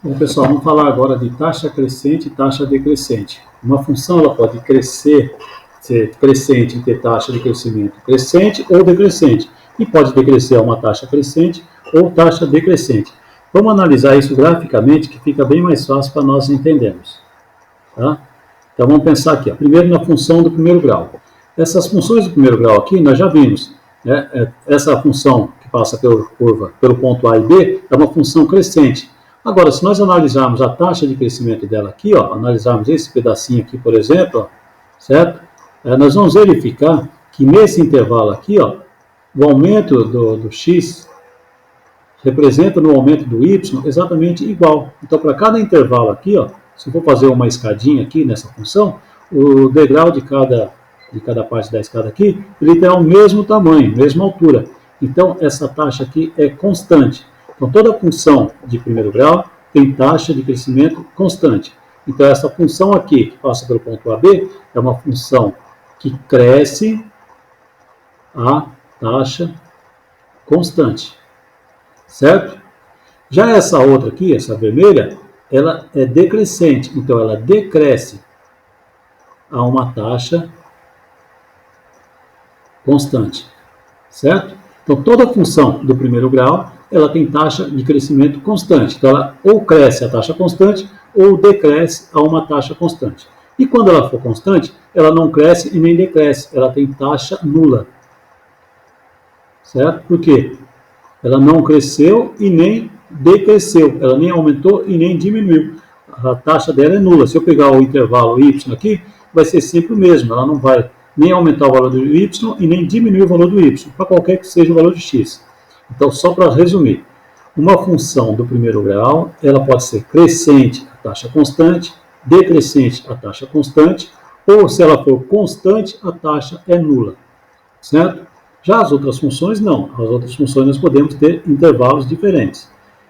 Bom, pessoal, vamos falar agora de taxa crescente e taxa decrescente. Uma função ela pode crescer, ser crescente e ter taxa de crescimento crescente ou decrescente. E pode decrescer a uma taxa crescente ou taxa decrescente. Vamos analisar isso graficamente, que fica bem mais fácil para nós entendermos. Tá? Então vamos pensar aqui, ó. Primeiro na função do primeiro grau. Essas funções do primeiro grau aqui nós já vimos. Né? Essa função que passa pela curva, pelo ponto A e B, é uma função crescente. Agora, se nós analisarmos a taxa de crescimento dela aqui, ó, analisarmos esse pedacinho aqui, por exemplo, ó, certo? Nós vamos verificar que nesse intervalo aqui, ó, o aumento do x representa no aumento do y exatamente igual. Então, para cada intervalo aqui, ó, se eu for fazer uma escadinha aqui nessa função, o degrau de cada parte da escada aqui, ele terá o mesmo tamanho, mesma altura. Então, essa taxa aqui é constante. Então, toda função de primeiro grau tem taxa de crescimento constante. Então, essa função aqui, que passa pelo ponto AB, é uma função que cresce a taxa constante. Certo? Já essa outra aqui, essa vermelha, ela é decrescente. Então, ela decresce a uma taxa constante. Certo? Então, toda função do primeiro grau, ela tem taxa de crescimento constante. Então, ela ou cresce a taxa constante ou decresce a uma taxa constante. E quando ela for constante, ela não cresce e nem decresce. Ela tem taxa nula. Certo? Por quê? Ela não cresceu e nem decresceu. Ela nem aumentou e nem diminuiu. A taxa dela é nula. Se eu pegar o intervalo y aqui, vai ser sempre o mesmo. Ela não vai nem aumentar o valor do y e nem diminuir o valor do y, para qualquer que seja o valor de x. Então, só para resumir, uma função do primeiro grau, ela pode ser crescente a taxa constante, decrescente a taxa constante, ou se ela for constante, a taxa é nula. Certo? Já as outras funções, não. As outras funções nós podemos ter intervalos diferentes.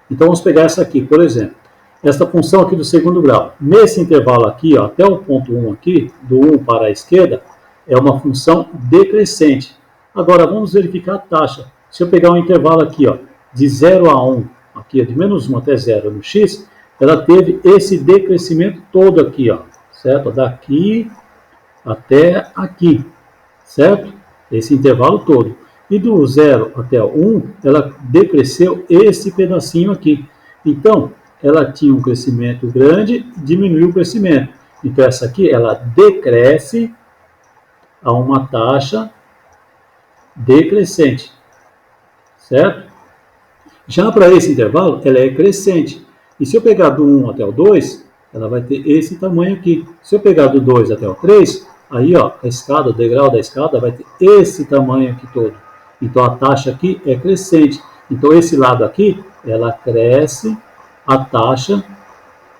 Então, vamos pegar essa aqui, por exemplo. Esta função aqui do segundo grau. Nesse intervalo aqui, ó, até o ponto 1 aqui, do 1 para a esquerda, é uma função decrescente. Agora, vamos verificar a taxa. Se eu pegar um intervalo aqui, ó, de 0 a 1, aqui, de menos 1 até 0 no x, ela teve esse decrescimento todo aqui, ó, certo? Daqui até aqui, certo? Esse intervalo todo. E do 0 até o 1, ela decresceu esse pedacinho aqui. Então, ela tinha um crescimento grande, diminuiu o crescimento. Então, essa aqui, ela decresce a uma taxa decrescente. Certo? Já para esse intervalo, ela é crescente. E se eu pegar do 1 até o 2, ela vai ter esse tamanho aqui. Se eu pegar do 2 até o 3, aí ó, a escada, o degrau da escada vai ter esse tamanho aqui todo. Então a taxa aqui é crescente. Então esse lado aqui, ela cresce a taxa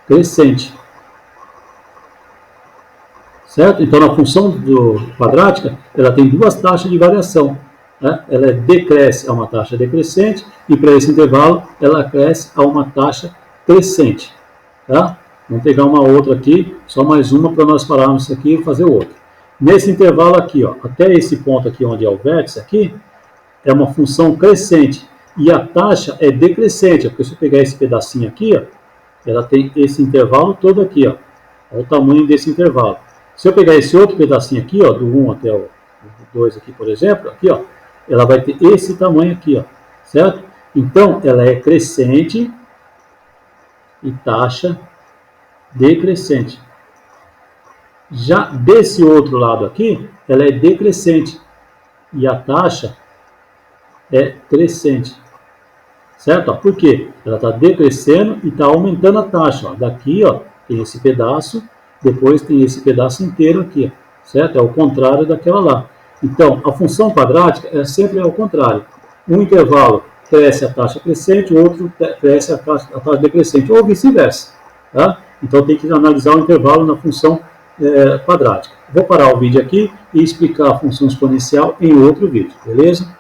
crescente. Certo? Então na função quadrática, ela tem duas taxas de variação. Ela decresce a uma taxa decrescente e para esse intervalo ela cresce a uma taxa crescente. Tá? Vamos pegar uma outra aqui, só mais uma para nós pararmos isso aqui e fazer outra. Nesse intervalo aqui, ó, até esse ponto aqui onde é o vértice aqui, é uma função crescente e a taxa é decrescente, porque se eu pegar esse pedacinho aqui, ó, ela tem esse intervalo todo aqui, ó, olha o tamanho desse intervalo. Se eu pegar esse outro pedacinho aqui, ó, do 1 até o 2 aqui, por exemplo, aqui, ó, ela vai ter esse tamanho aqui, ó, certo? Então, ela é crescente e taxa decrescente. Já desse outro lado aqui, ela é decrescente e a taxa é crescente. Certo? Por quê? Ela está decrescendo e está aumentando a taxa. Ó. Daqui, ó, tem esse pedaço, depois tem esse pedaço inteiro aqui, ó, certo? É o contrário daquela lá. Então, a função quadrática é sempre ao contrário. Um intervalo cresce a taxa crescente, o outro cresce a taxa decrescente, ou vice-versa. Tá? Então, tem que analisar o intervalo na função quadrática. Vou parar o vídeo aqui e explicar a função exponencial em outro vídeo, beleza?